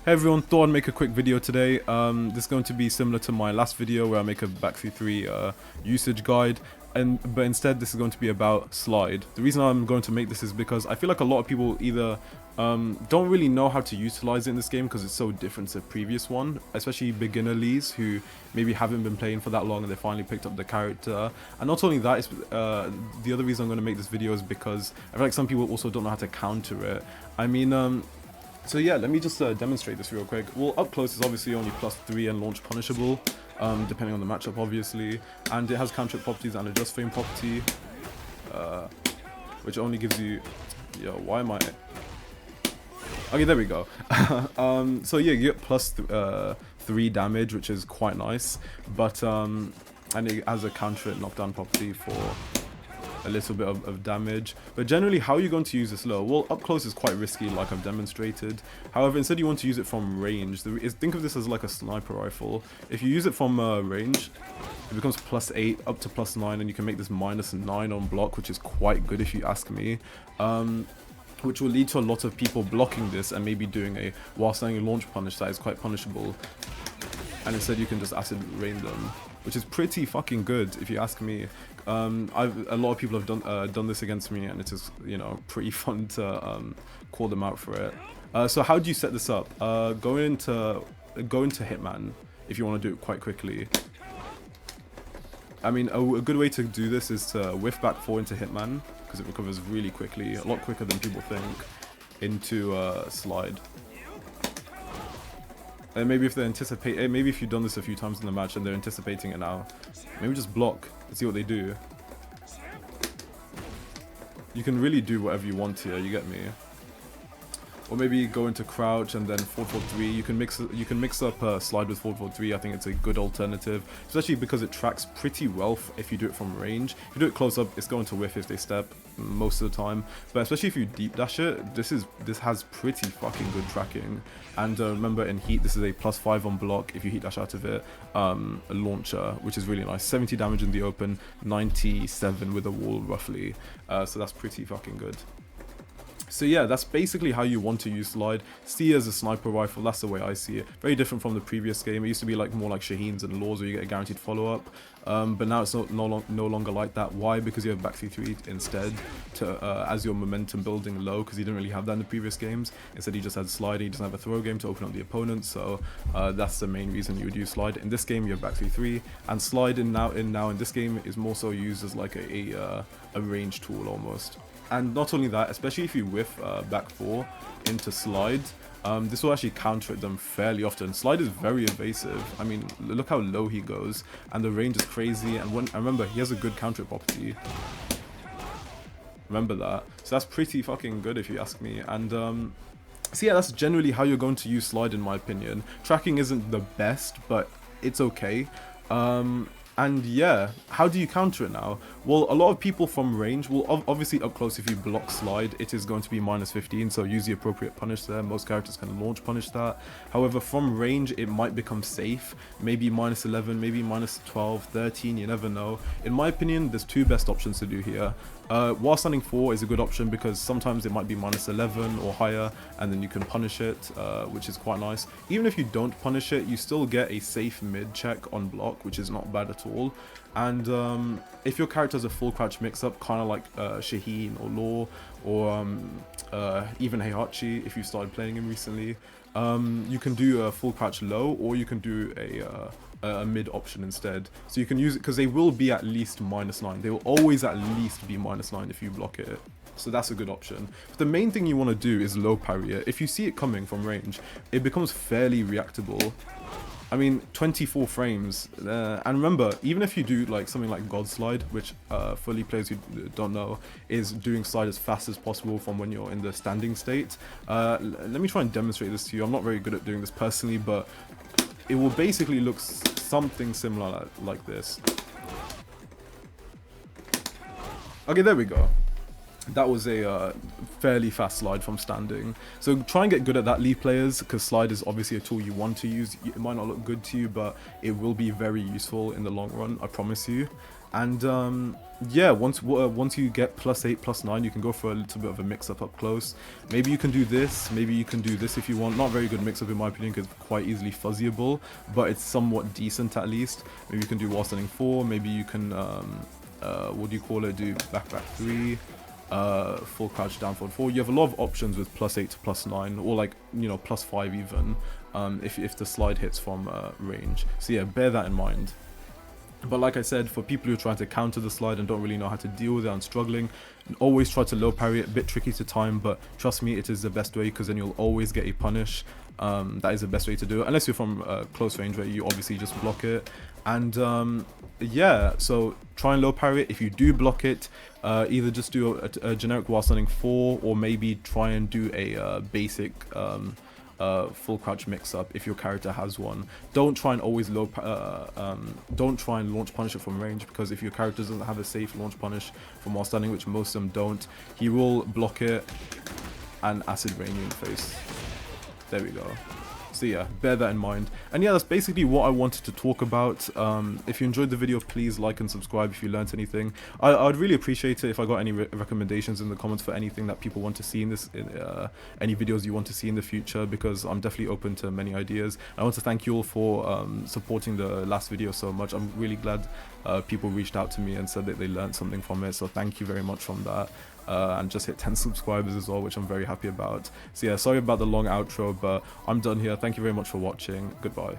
Hey everyone, thought I'd make a quick video today. This is going to be similar to my last video where I make a backseat 3 usage guide, but instead this is going to be about slide. The reason I'm going to make this is because I feel like a lot of people either don't really know how to utilize it in this game because it's so different to the previous one, especially beginner Lees who maybe haven't been playing for that long and they finally picked up the character. And not only that, the other reason I'm going to make this video is because I feel like some people also don't know how to counter it. I mean, so yeah, let me just demonstrate this real quick. Well, up close is obviously only +3 and launch punishable, depending on the matchup obviously. And it has counter properties and a just frame property, which only gives you... Yo, why am I... Okay, there we go. So yeah, you get +3 damage, which is quite nice. But, and it has a counter knockdown property for a little bit of damage. But generally, how are you going to use this low? Well, up close is quite risky, like I've demonstrated. However, instead you want to use it from range. Think of this as like a sniper rifle. If you use it from range, it becomes +8 up to +9, and you can make this -9 on block, which is quite good if you ask me. Which will lead to a lot of people blocking this and maybe doing a while standing launch punish that is quite punishable. And instead you can just acid rain them, which is pretty fucking good if you ask me. A lot of people have done this against me, and it is, you know, pretty fun to call them out for it. So how do you set this up? Go into Hitman if you want to do it quite quickly. I mean, a good way to do this is to whiff back 4 into Hitman, because it recovers really quickly, a lot quicker than people think, into slide. And maybe if they anticipate, maybe if you've done this a few times in the match and they're anticipating it now, maybe just block and see what they do. You can really do whatever you want here, you get me? Or maybe go into crouch and then 4-4-3. You can mix up slide with 4-4-3. I think it's a good alternative, especially because it tracks pretty well if you do it from range. If you do it close up, it's going to whiff if they step most of the time. But especially if you deep dash it, this has pretty fucking good tracking. And remember, in heat, this is a +5 on block if you heat dash out of it. A launcher, which is really nice. 70 damage in the open, 97 with a wall roughly. So that's pretty fucking good. So yeah, that's basically how you want to use slide. See it as a sniper rifle, that's the way I see it. Very different from the previous game. It used to be like more like Shaheen's and Laws where you get a guaranteed follow-up. But now it's no longer like that. Why? Because you have backseat 3 instead as your momentum building low, because you didn't really have that in the previous games. Instead he just had slide and he doesn't have a throw game to open up the opponent. So that's the main reason you would use slide. In this game you have backseat 3, and slide in this game is more so used as like a range tool almost. And not only that, especially if you whiff back 4 into slide, this will actually counter them fairly often. Slide is very evasive. I mean, look how low he goes, and the range is crazy. And remember, he has a good counter property. Remember that. So that's pretty fucking good if you ask me. And so yeah, that's generally how you're going to use slide in my opinion. Tracking isn't the best, but it's okay. And yeah, how do you counter it now? Well, a lot of people from range will obviously up close. If you block slide, it is going to be -15, so use the appropriate punish there. Most characters can launch punish that. However, from range, it might become safe. Maybe -11, maybe -12, 13, you never know. In my opinion, there's two best options to do here. While standing 4 is a good option because sometimes it might be -11 or higher, and then you can punish it, which is quite nice. Even if you don't punish it, you still get a safe mid check on block, which is not bad at all. And if your character has a full crouch mix-up, kind of like Shaheen or Law, or even Heihachi, if you started playing him recently, you can do a full crouch low, or you can do a mid option instead. So you can use it because they will be at least -9. They will always at least be -9 if you block it. So that's a good option. But the main thing you want to do is low parry it. If you see it coming from range, it becomes fairly reactable. I mean, 24 frames. And remember, even if you do like something like God Slide, which fully players who don't know is doing slide as fast as possible from when you're in the standing state. Let me try and demonstrate this to you. I'm not very good at doing this personally, but it will basically look something similar like this. Okay, there we go. That was a fairly fast slide from standing. So try and get good at that, League players, because slide is obviously a tool you want to use. It might not look good to you, but it will be very useful in the long run, I promise you. And yeah, once you get +8, +9, you can go for a little bit of a mix-up up close. Maybe you can do this, maybe you can do this if you want. Not very good mix-up in my opinion, because it's quite easily fuzzyable, but it's somewhat decent at least. Maybe you can do while standing 4, maybe you can, what do you call it, do back 3, full crouch down forward 4. You have a lot of options with +8 to +9, or like, you know, +5 even, if the slide hits from range. So yeah, bear that in mind. But like I said, for people who are trying to counter the slide and don't really know how to deal with it and struggling, always try to low parry it. A bit tricky to time, but trust me, it is the best way, because then you'll always get a punish. That is the best way to do it, unless you're from close range where you obviously just block it. And yeah, so try and low parry it. If you do block it, either just do a generic while standing 4, or maybe try and do a basic full crouch mix up if your character has one. Don't try and always don't try and launch punish it from range, because if your character doesn't have a safe launch punish from while standing, which most of them don't, he will block it and acid rain you in the face. There we go. So yeah, bear that in mind. And yeah, that's basically what I wanted to talk about. If you enjoyed the video, please like and subscribe if you learnt anything. I'd really appreciate it if I got any recommendations in the comments for anything that people want to see in this, any videos you want to see in the future, because I'm definitely open to many ideas. I want to thank you all for supporting the last video so much. I'm really glad people reached out to me and said that they learned something from it, so thank you very much from that. And just hit 10 subscribers as well, which I'm very happy about. So yeah, sorry about the long outro, but I'm done here. Thank you very much for watching. Goodbye.